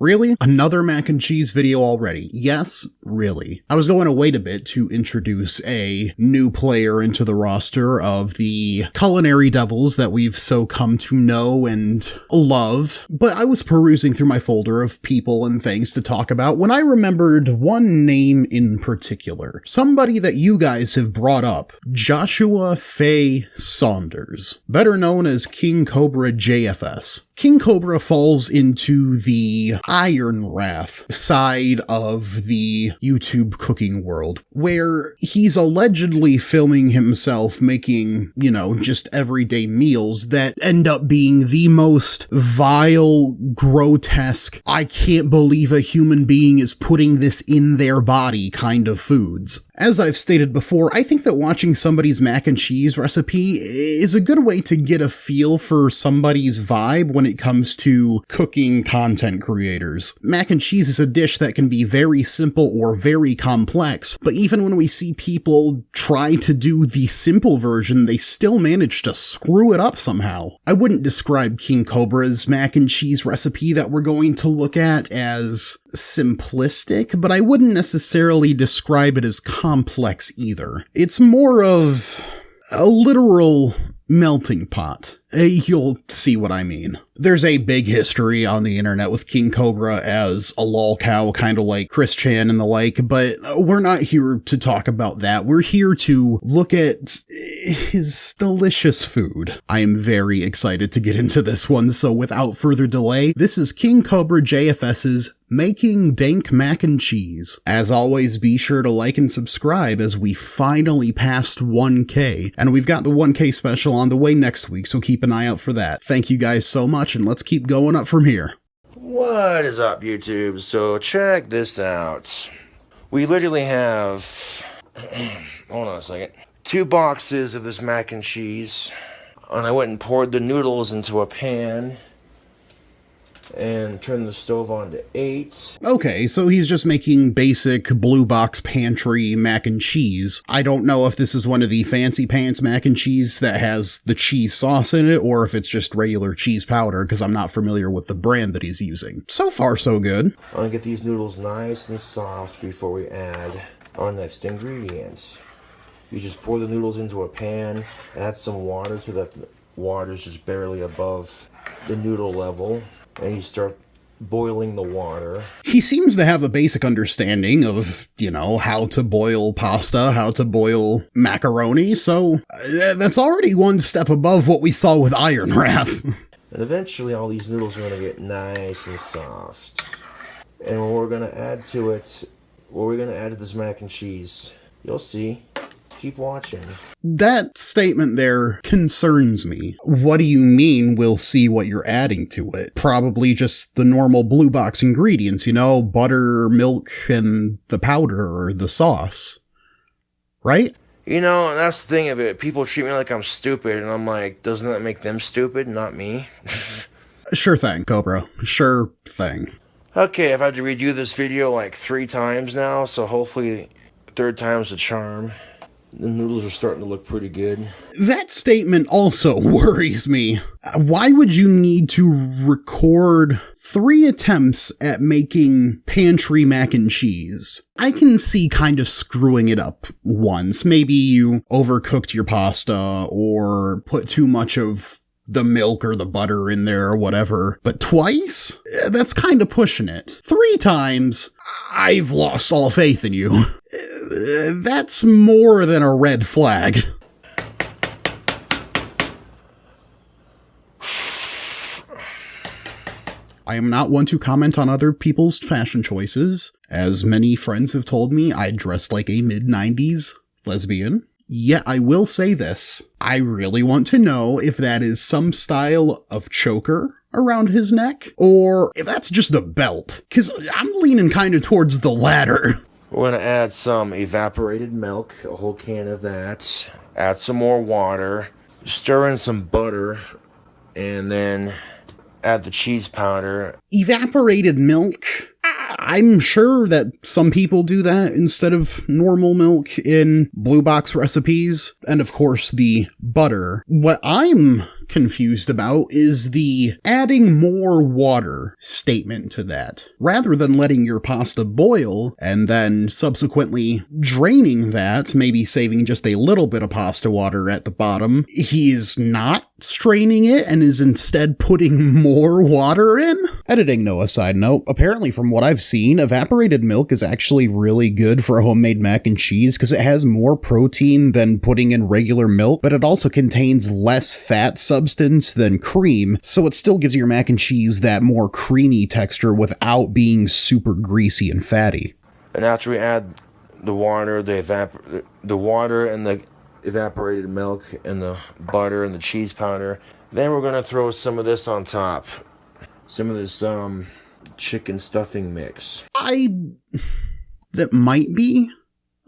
Really? Another mac and cheese video already? Yes, really. I was going to wait a bit to introduce a new player into the roster of the culinary devils that we've so come to know and love, but I was perusing through my folder of people and things to talk about when I remembered one name in particular. Somebody that you guys have brought up, Joshua Faye Saunders, better known as KingCobraJFS. King Cobra falls into the Iron Wrath side of the YouTube cooking world, where he's allegedly filming himself making, just everyday meals that end up being the most vile, grotesque, I can't believe a human being is putting this in their body kind of foods. As I've stated before, I think that watching somebody's mac and cheese recipe is a good way to get a feel for somebody's vibe when it comes to cooking content creators. Mac and cheese is a dish that can be very simple or very complex, but even when we see people try to do the simple version, they still manage to screw it up somehow. I wouldn't describe King Cobra's mac and cheese recipe that we're going to look at as simplistic, but I wouldn't necessarily describe it as complex either. It's more of a literal melting pot. You'll see what I mean. There's a big history on the internet with King Cobra as a lol cow, kind of like Chris Chan and the like, but we're not here to talk about that. We're here to look at his delicious food. I am very excited to get into this one, so without further delay, this is KingCobraJFS's Making Dank Mac and Cheese. As always, be sure to like and subscribe as we finally passed 1K, and we've got the 1K special on the way next week, so keep an eye out for that. Thank you guys so much, and let's keep going up from here. What is up, YouTube? So check this out. We literally have, hold on a second, 2 boxes of this mac and cheese, and I went and poured the noodles into a pan and turn the stove on to 8. Okay, so he's just making basic blue box pantry mac and cheese. I don't know if this is one of the fancy pants mac and cheese that has the cheese sauce in it, or if it's just regular cheese powder, because I'm not familiar with the brand that he's using. So far, so good. I'm gonna get these noodles nice and soft before we add our next ingredients. You just pour the noodles into a pan, add some water so that the water is just barely above the noodle level, and you start boiling the water. He seems to have a basic understanding of, how to boil pasta, how to boil macaroni, so that's already one step above what we saw with Iron Wrath. And eventually all these noodles are going to get nice and soft. And what we're going to add to it, this mac and cheese, you'll see. Keep watching. That statement there concerns me. What do you mean we'll see what you're adding to it? Probably just the normal blue box ingredients, butter, milk, and the powder or the sauce. Right? That's the thing of it. People treat me like I'm stupid, and I'm like, doesn't that make them stupid, not me? Sure thing, Cobra. Sure thing. Okay, I've had to redo this video like 3 times now, so hopefully 3rd time's the charm. The noodles are starting to look pretty good. That statement also worries me. Why would you need to record 3 attempts at making pantry mac and cheese? I can see kind of screwing it up once. Maybe you overcooked your pasta or put too much of the milk or the butter in there or whatever. But twice? That's kind of pushing it. 3 times? I've lost all faith in you. That's more than a red flag. I am not one to comment on other people's fashion choices. As many friends have told me, I dress like a mid-90s lesbian. Yet I will say this. I really want to know if that is some style of choker around his neck, or if that's just a belt, because I'm leaning kind of towards the latter. We're going to add some evaporated milk, a whole can of that. Add some more water. Stir in some butter. And then add the cheese powder. Evaporated milk? I'm sure that some people do that instead of normal milk in blue box recipes. And of course, the butter. What I'm confused about is the adding more water statement to that. Rather than letting your pasta boil and then subsequently draining that, maybe saving just a little bit of pasta water at the bottom, he is not straining it and is instead putting more water in? Editing note aside note, apparently from what I've seen, evaporated milk is actually really good for homemade mac and cheese because it has more protein than putting in regular milk, but it also contains less fat substance than cream, so it still gives your mac and cheese that more creamy texture without being super greasy and fatty. And after we add the water, the water and the evaporated milk and the butter and the cheese powder, then we're gonna throw some of this on top. Some of this chicken stuffing mix. That might be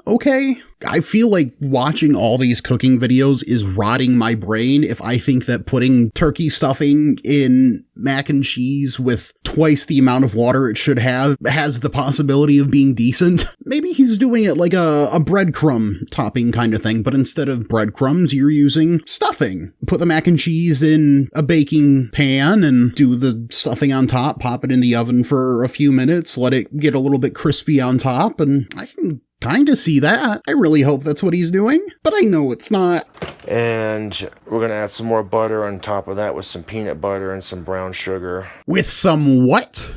okay. I feel like watching all these cooking videos is rotting my brain if I think that putting turkey stuffing in mac and cheese with twice the amount of water it should have has the possibility of being decent. Maybe he's doing it like a breadcrumb topping kind of thing, but instead of breadcrumbs, you're using stuffing. Put the mac and cheese in a baking pan and do the stuffing on top, pop it in the oven for a few minutes, let it get a little bit crispy on top, and I can kind of see that. I really hope that's what he's doing, but I know it's not. And we're going to add some more butter on top of that with some peanut butter and some brown sugar. With some what?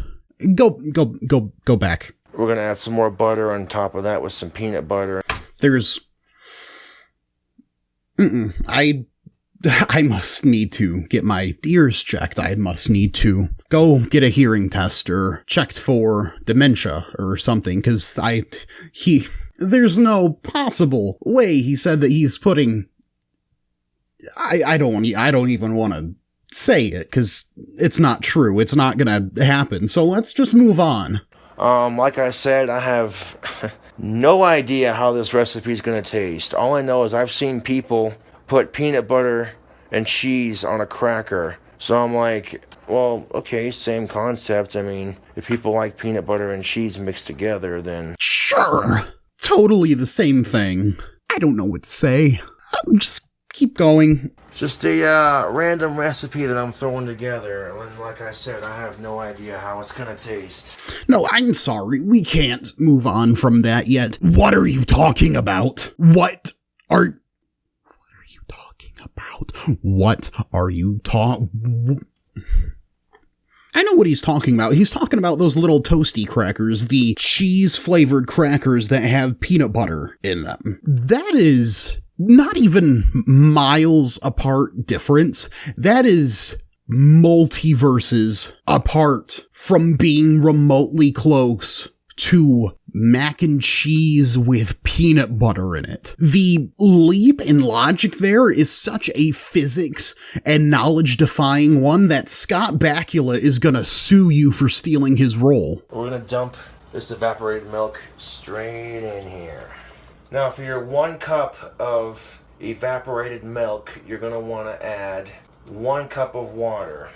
Go back. We're going to add some more butter on top of that with some peanut butter. There's... I must need to get my ears checked. I must need to go get a hearing test or checked for dementia or something, because there's no possible way he said that he's putting... I don't even want to say it, because it's not true. It's not gonna happen. So let's just move on. Like I said, I have no idea how this recipe is going to taste. All I know is I've seen people put peanut butter and cheese on a cracker. So I'm like, well, okay, same concept. I mean, if people like peanut butter and cheese mixed together, then... Sure! Totally the same thing. I don't know what to say. Just keep going. Just a random recipe that I'm throwing together. And like I said, I have no idea how it's going to taste. No, I'm sorry. We can't move on from that yet. What are you talking about? What are you talking about? What are you I know what he's talking about. He's talking about those little toasty crackers, the cheese-flavored crackers that have peanut butter in them. That is not even miles apart difference. That is multiverses apart from being remotely close to mac and cheese with peanut butter in it. The leap in logic there is such a physics and knowledge-defying one that Scott Bakula is gonna sue you for stealing his role. We're gonna dump this evaporated milk straight in here. Now, for your 1 cup of evaporated milk, you're gonna want to add 1 cup of water.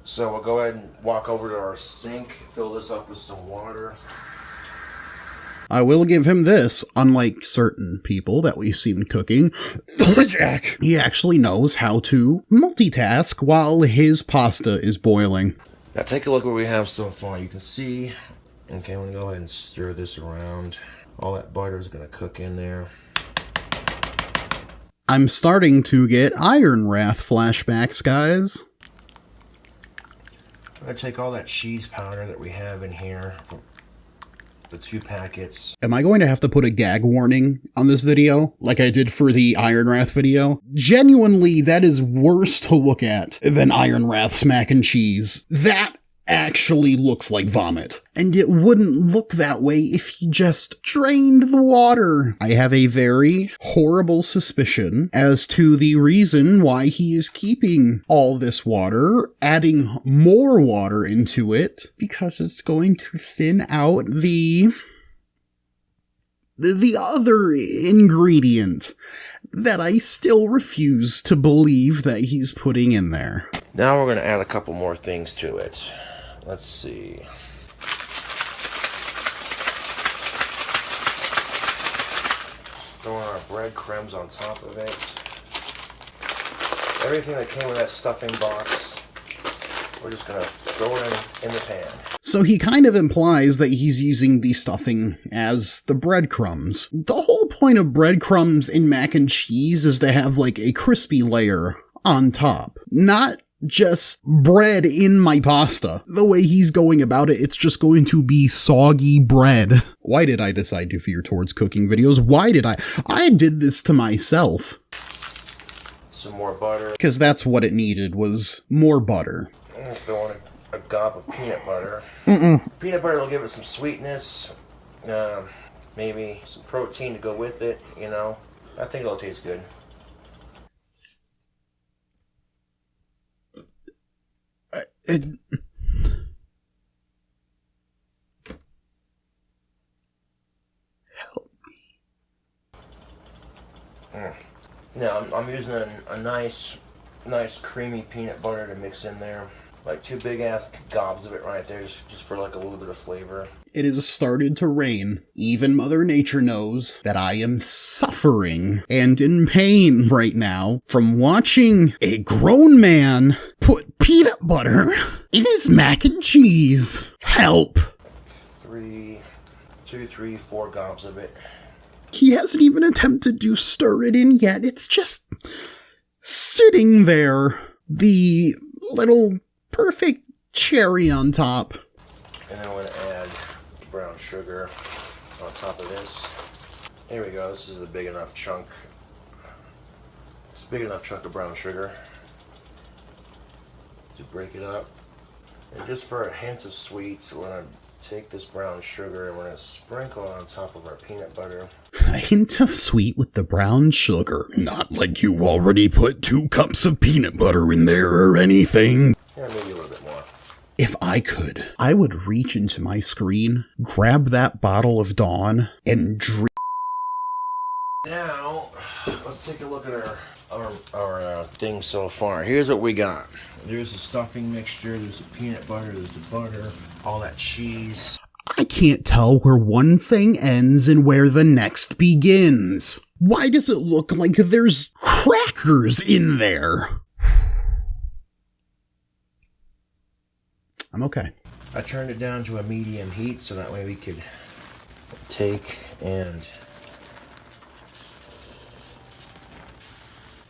So we'll go ahead and walk over to our sink, fill this up with some water. I will give him this, unlike certain people that we've seen cooking, Jack, he actually knows how to multitask while his pasta is boiling. Now take a look what we have so far. You can see, okay, I'm going to go ahead and stir this around. All that butter is going to cook in there. I'm starting to get Iron Wrath flashbacks, guys. I'm going to take all that cheese powder that we have in here from the 2 packets. Am I going to have to put a gag warning on this video, like I did for the Iron Wrath video? Genuinely, that is worse to look at than Iron Wrath's mac and cheese. That actually looks like vomit. And it wouldn't look that way if he just drained the water. I have a very horrible suspicion as to the reason why he is keeping all this water, adding more water into it, because it's going to thin out the other ingredient that I still refuse to believe that he's putting in there. Now we're going to add a couple more things to it. Let's see. Throwing our breadcrumbs on top of it. everything that came with that stuffing box, we're just gonna throw it in the pan. So he kind of implies that he's using the stuffing as the breadcrumbs. The whole point of breadcrumbs in mac and cheese is to have like a crispy layer on top, not just bread in my pasta. The way he's going about it, it's just going to be soggy bread. Why did I decide to veer towards cooking videos? Why did I did this to myself. Some more butter. Because that's what it needed, was more butter. I'm gonna throw in a gob of peanut butter. Peanut butter will give it some sweetness, maybe some protein to go with it, you know. I think it'll taste good. Help me. Now, I'm using a nice creamy peanut butter to mix in there. Like 2 big ass gobs of it right there, just for like a little bit of flavor. It has started to rain. Even Mother Nature knows that I am suffering and in pain right now from watching a grown man put peanut butter in his mac and cheese. Help. 2, 3, 4 gobs of it. He hasn't even attempted to stir it in yet. It's just sitting there. The little perfect cherry on top. And then I'm going to add brown sugar on top of this. Here we go. This is a big enough chunk. It's a big enough chunk of brown sugar to break it up. And just for a hint of sweets, we're going to take this brown sugar and we're going to sprinkle it on top of our peanut butter. A hint of sweet with the brown sugar. Not like you already put 2 cups of peanut butter in there or anything. Yeah, maybe a little bit more. If I could, I would reach into my screen, grab that bottle of Dawn, and drink. Now, let's take a look at our thing so far. Here's what we got. There's the stuffing mixture, there's the peanut butter, there's the butter, all that cheese. I can't tell where one thing ends and where the next begins. Why does it look like there's crackers in there? I'm okay. I turned it down to a medium heat so that way we could take and...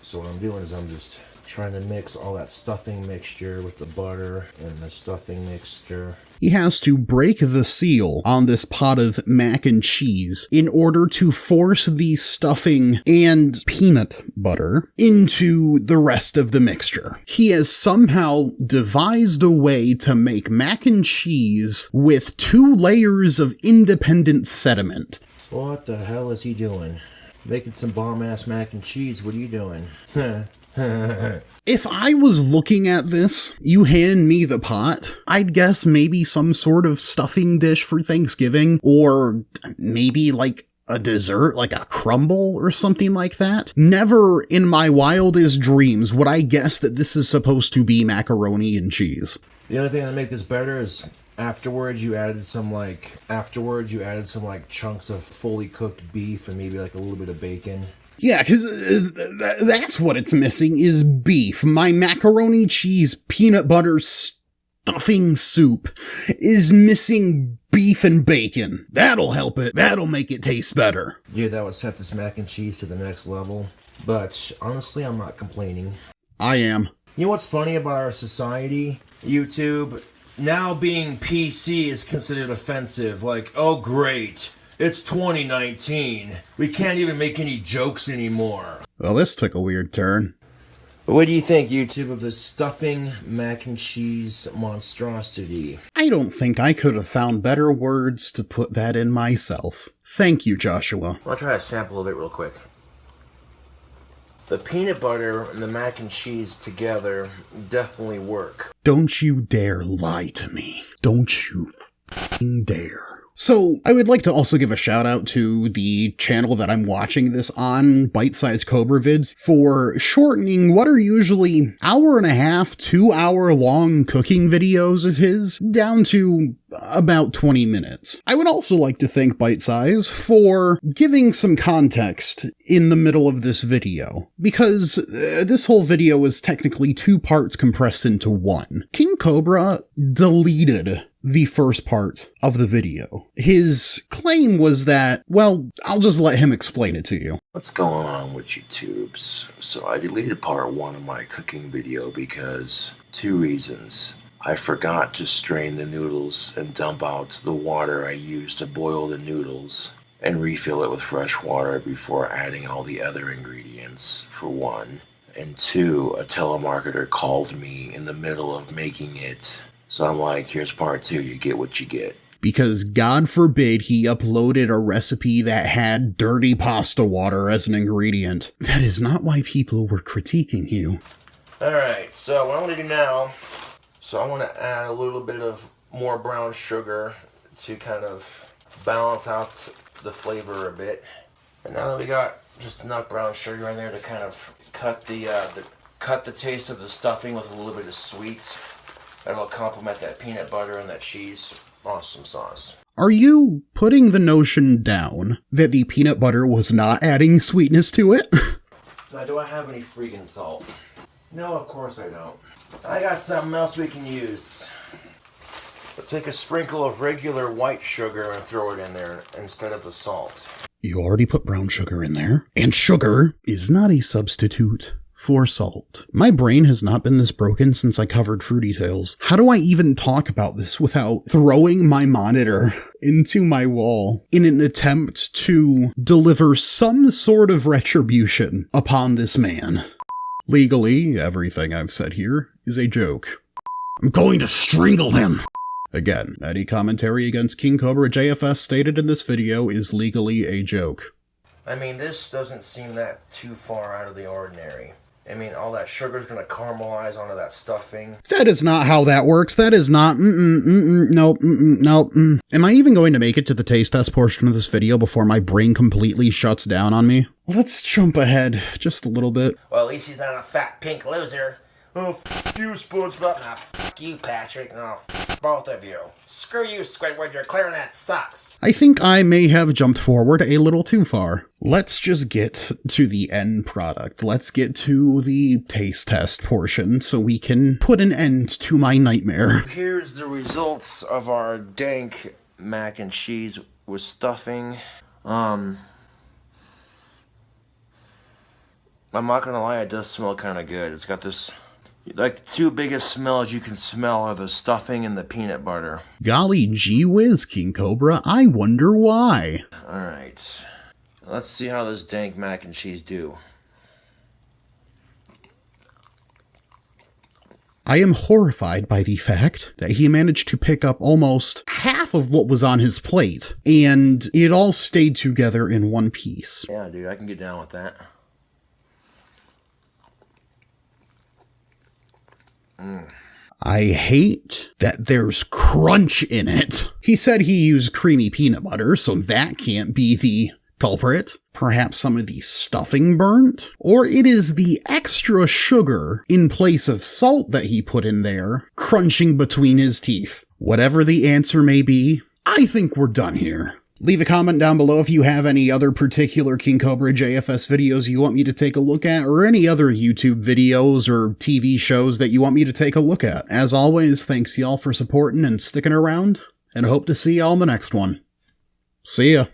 So what I'm doing is I'm just trying to mix all that stuffing mixture with the butter and the stuffing mixture. He has to break the seal on this pot of mac and cheese in order to force the stuffing and peanut butter into the rest of the mixture. He has somehow devised a way to make mac and cheese with 2 layers of independent sediment. What the hell is he doing? Making some bomb-ass mac and cheese. What are you doing? If I was looking at this, you hand me the pot, I'd guess maybe some sort of stuffing dish for Thanksgiving, or maybe like a dessert, like a crumble or something like that. Never in my wildest dreams would I guess that this is supposed to be macaroni and cheese. The only thing that make this better is afterwards you added some chunks of fully cooked beef and maybe like a little bit of bacon. Yeah, because that's what it's missing is beef. My macaroni cheese peanut butter stuffing soup is missing beef and bacon. That'll help it. That'll make it taste better. Yeah, that would set this mac and cheese to the next level. But honestly, I'm not complaining. I am. You know what's funny about our society, YouTube? Now being PC is considered offensive. Like, oh great. It's 2019. We can't even make any jokes anymore. Well, this took a weird turn. But what do you think, YouTube, of this stuffing mac and cheese monstrosity? I don't think I could have found better words to put that in myself. Thank you, Joshua. I'll try a sample of it real quick. The peanut butter and the mac and cheese together definitely work. Don't you dare lie to me. Don't you f***ing dare. So I would like to also give a shout out to the channel that I'm watching this on, Bite-Size Cobra Vids, for shortening what are usually 1.5 to 2 hour long cooking videos of his down to about 20 minutes. I would also like to thank Bite-Size for giving some context in the middle of this video, because this whole video is technically 2 parts compressed into one. King Cobra deleted the first part of the video. His claim was that, well, I'll just let him explain it to you. What's going on with you tubes? So I deleted part 1 of my cooking video because 2 reasons. I forgot to strain the noodles and dump out the water I used to boil the noodles and refill it with fresh water before adding all the other ingredients, for 1. And 2, a telemarketer called me in the middle of making it. So I'm like, here's part 2, you get what you get. Because God forbid he uploaded a recipe that had dirty pasta water as an ingredient. That is not why people were critiquing you. Alright, so what I'm going to do now, so I want to add a little bit of more brown sugar to kind of balance out the flavor a bit. And now that we got just enough brown sugar in there to kind of cut the taste of the stuffing with a little bit of sweets, that'll complement that peanut butter and that cheese. Awesome sauce. Are you putting the notion down that the peanut butter was not adding sweetness to it? Now, do I have any freaking salt? No, of course I don't. I got something else we can use. But take a sprinkle of regular white sugar and throw it in there instead of the salt. You already put brown sugar in there, and sugar is not a substitute for salt. My brain has not been this broken since I covered Fruity Tails. How do I even talk about this without throwing my monitor into my wall in an attempt to deliver some sort of retribution upon this man? Legally, everything I've said here is a joke. I'm going to strangle him! Again, any commentary against KingCobraJFS stated in this video is legally a joke. I mean, this doesn't seem that too far out of the ordinary. I mean, all that sugar's gonna caramelize onto that stuffing. That is not how that works. That is not, nope. Am I even going to make it to the taste test portion of this video before my brain completely shuts down on me? Let's jump ahead just a little bit. Well, at least he's not a fat pink loser. Oh, f*** you, SpongeBob. Nah, f*** you, Patrick. No, f*** both of you. Screw you, Squidward. Your clarinet sucks. I think I may have jumped forward a little too far. Let's just get to the end product. Let's get to the taste test portion so we can put an end to my nightmare. Here's the results of our dank mac and cheese with stuffing. I'm not gonna lie, it does smell kind of good. It's got this... Like, the 2 biggest smells you can smell are the stuffing and the peanut butter. Golly gee whiz, King Cobra, I wonder why. Alright. Let's see how this dank mac and cheese do. I am horrified by the fact that he managed to pick up almost half of what was on his plate, and it all stayed together in one piece. Yeah, dude, I can get down with that. I hate that there's crunch in it. He said he used creamy peanut butter, so that can't be the culprit. Perhaps some of the stuffing burnt? Or it is the extra sugar in place of salt that he put in there, crunching between his teeth. Whatever the answer may be, I think we're done here. Leave a comment down below if you have any other particular KingCobraJFS videos you want me to take a look at, or any other YouTube videos or TV shows that you want me to take a look at. As always, thanks y'all for supporting and sticking around, and hope to see y'all in the next one. See ya.